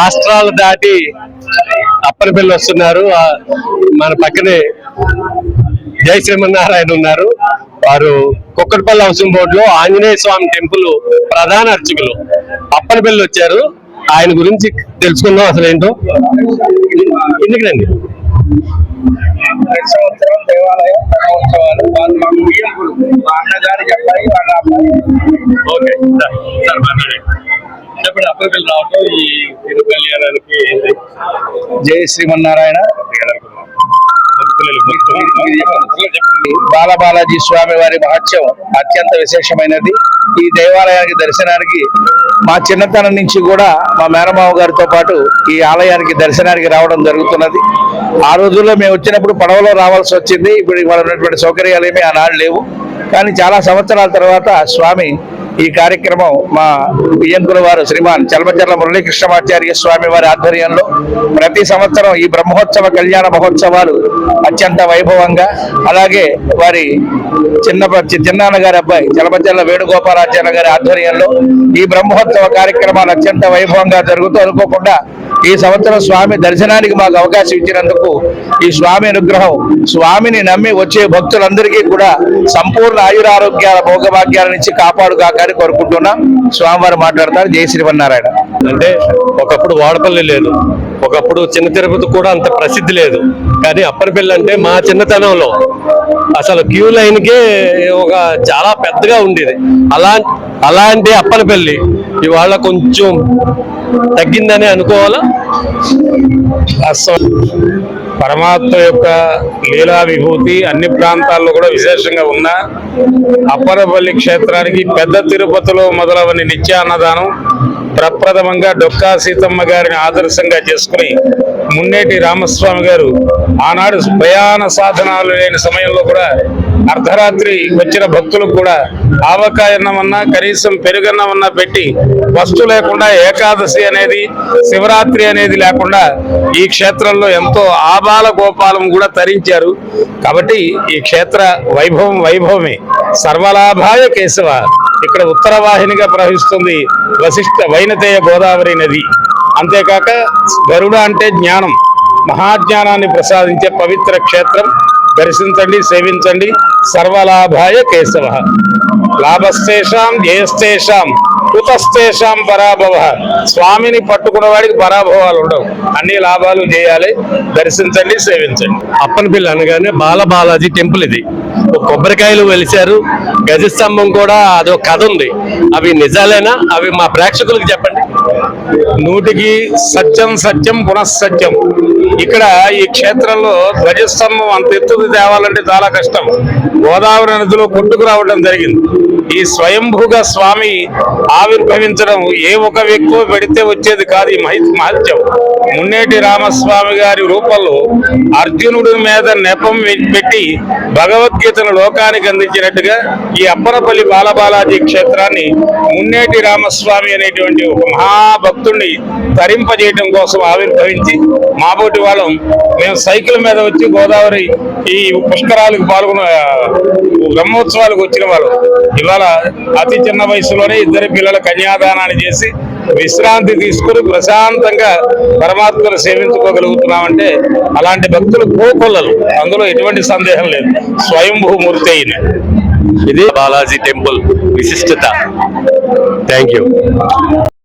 రాష్ట్రాలు దాటి అప్పనపల్లి వస్తున్నారు. మన పక్కనే జై శ్రీమన్నారాయణ ఉన్నారు. వారు కుక్కడపల్లి హౌసింగ్ బోర్డు లో ఆంజనేయ స్వామి టెంపుల్ ప్రధాన అర్చకులు అప్పనపల్లి వచ్చారు. ఆయన గురించి తెలుసుకుందాం. అసలు ఏంటో ఎందుకు రండి. ప్రతి సంవత్సరం దేవాలయం బ్రహ్మోత్సవాలు వాళ్ళు మాకు మా అన్నగారు చెప్పాలి వాళ్ళ అబ్బాయి. ఓకే సార్ మాట్లాడండి. చెప్పండి, అప్పనపల్లి రావటం ఈ తిరు కళ్యాణానికి జై శ్రీమన్నారాయణ. బాలబాలాజీ స్వామి వారి మహత్యం అత్యంత విశేషమైనది. ఈ దేవాలయానికి దర్శనానికి మా చిన్నతనం నుంచి కూడా మా మేనమావ గారితో పాటు ఈ ఆలయానికి దర్శనానికి రావడం జరుగుతున్నది. ఆ రోజుల్లో మేము వచ్చినప్పుడు పడవలో రావాల్సి వచ్చింది. ఇప్పుడు ఇవాళ ఉన్నటువంటి సౌకర్యాలు ఏమీ ఆనాడు లేవు. కానీ చాలా సంవత్సరాల తర్వాత స్వామి ఈ కార్యక్రమం మా బియ్యంకుల వారు శ్రీమాన్ చలమచర్ల మురళీకృష్ణమాచార్య స్వామి వారి ఆధ్వర్యంలో ప్రతి సంవత్సరం ఈ బ్రహ్మోత్సవ కళ్యాణ మహోత్సవాలు అత్యంత వైభవంగా, అలాగే వారి చిన్నాన్న గారి అబ్బాయి చలమచర్ల వేణుగోపాలాచార్య గారి ఆధ్వర్యంలో ఈ బ్రహ్మోత్సవ కార్యక్రమాలు అత్యంత వైభవంగా జరుగుతూ అనుకోకుండా ఈ సంవత్సరం స్వామి దర్శనానికి మాకు అవకాశం ఇచ్చినందుకు ఈ స్వామి అనుగ్రహం స్వామిని నమ్మి వచ్చే భక్తులందరికీ కూడా సంపూర్ణ ఆయురారోగ్యాల భోగభాగ్యాల నుంచి కాపాడుగాకని కోరుకుంటున్నాం. స్వామివారు మాట్లాడతారు. జై శ్రీమన్నారాయణ. అంటే ఒకప్పుడు వాడపల్లి లేదు, ఒకప్పుడు చిన్న తిరుపతి కూడా అంత ప్రసిద్ధి లేదు. కానీ అప్పనపల్లి అంటే మా చిన్నతనంలో అసలు క్యూ లైన్కే ఒక చాలా పెద్దగా ఉండేది. అలాంటి అప్పనపల్లి ఇవాళ కొంచెం తగ్గిందని అనుకోవాలా. పరమాత్మ యొక్క లీలా విభూతి అన్ని ప్రాంతాల్లో కూడా విశేషంగా ఉన్న అప్పనపల్లి క్షేత్రానికి పెద్ద తిరుపతిలో మొదలవని నిత్యాన్నదానం ప్రప్రథమంగా డొక్కా సీతమ్మ గారిని ఆదర్శంగా చేసుకుని మున్నేటి రామస్వామి గారు ఆనాడు ప్రయాణ సాధనాలు లేని సమయంలో కూడా అర్ధరాత్రి వచ్చిన భక్తులకు కూడా ఆవకాయన్నమన్నా కనీసం పెరుగన్నమన్నా పెట్టి వస్తు లేకుండా ఏకాదశి అనేది శివరాత్రి అనేది లేకుండా ఈ క్షేత్రంలో ఎంతో ఆబాల గోపాలం కూడా తరించారు. కాబట్టి ఈ క్షేత్ర వైభవమే సర్వలాభాయ కేశవ. ఇక్కడ ఉత్తర వాహినిగా ప్రవహిస్తుంది వశిష్ఠ వైనతేయ గోదావరి నది. అంతేకాక గరుడ అంటే జ్ఞానం, మహాజ్ఞానాన్ని ప్రసాదించే పవిత్ర క్షేత్రం. దర్శించండి, సేవించండి. సర్వలాభాయ కేశవ. లాభస్తేషాం జయస్తేషాం కుతస్తేషాం పరాభవ. స్వామిని పట్టుకున్న వాడికి పరాభవాలు ఉండవు, అన్ని లాభాలు చేయాలి. దర్శించండి, సేవించండి. అప్పనపల్లి అనగానే బాలబాలాజీ టెంపుల్ ఇది. కొబ్బరికాయలు వెలిచారు, గజస్తంభం కూడా అదో కథ ఉంది. అవి నిజాలేనా? అవి మా ప్రేక్షకులకు చెప్పండి. నూటికి సత్యం సత్యం పునఃసత్యం. ఇక్కడ ఈ క్షేత్రంలో ధ్వజస్తంభం అంత ఎత్తుకు తేవాలంటే చాలా కష్టం. గోదావరి నదిలో కొట్టుకు రావడం జరిగింది. ఈ స్వయంభూగా స్వామి ఆవిర్భవించడం ఏ ఒక వ్యక్తి పెడితే వచ్చేది కాదు. ఈ మహత్యం మున్నేటి రామస్వామి గారి రూపంలో అర్జునుడి మీద నెపం పెట్టి భగవద్గీతను లోకానికి అందించినట్టుగా ఈ అప్పనపల్లి బాలబాలాజీ క్షేత్రాన్ని మున్నేటి రామస్వామి అనేటువంటి ఒక మహాభక్తుడిని తరింపజేయడం కోసం ఆవిర్భవించి మాబోటి వాళ్ళం మేము సైకిల్ మీద వచ్చి గోదావరి ఈ పుష్కరాలకు పాల్గొన్న బ్రహ్మోత్సవాలకు వచ్చిన వాళ్ళు ఇవాళ అతి చిన్న వయసులోనే ఇద్దరి పిల్లల కన్యాదానాన్ని చేసి విశ్రాంతి తీసుకుని ప్రశాంతంగా పరమాత్మను సేవించుకోగలుగుతున్నామంటే అలాంటి భక్తులు కోకొల్లలు, అందులో ఎటువంటి సందేహం లేదు. స్వయంభూమూర్తి అయిన ఇది బాలాజీ టెంపుల్ విశిష్టత. Thank you.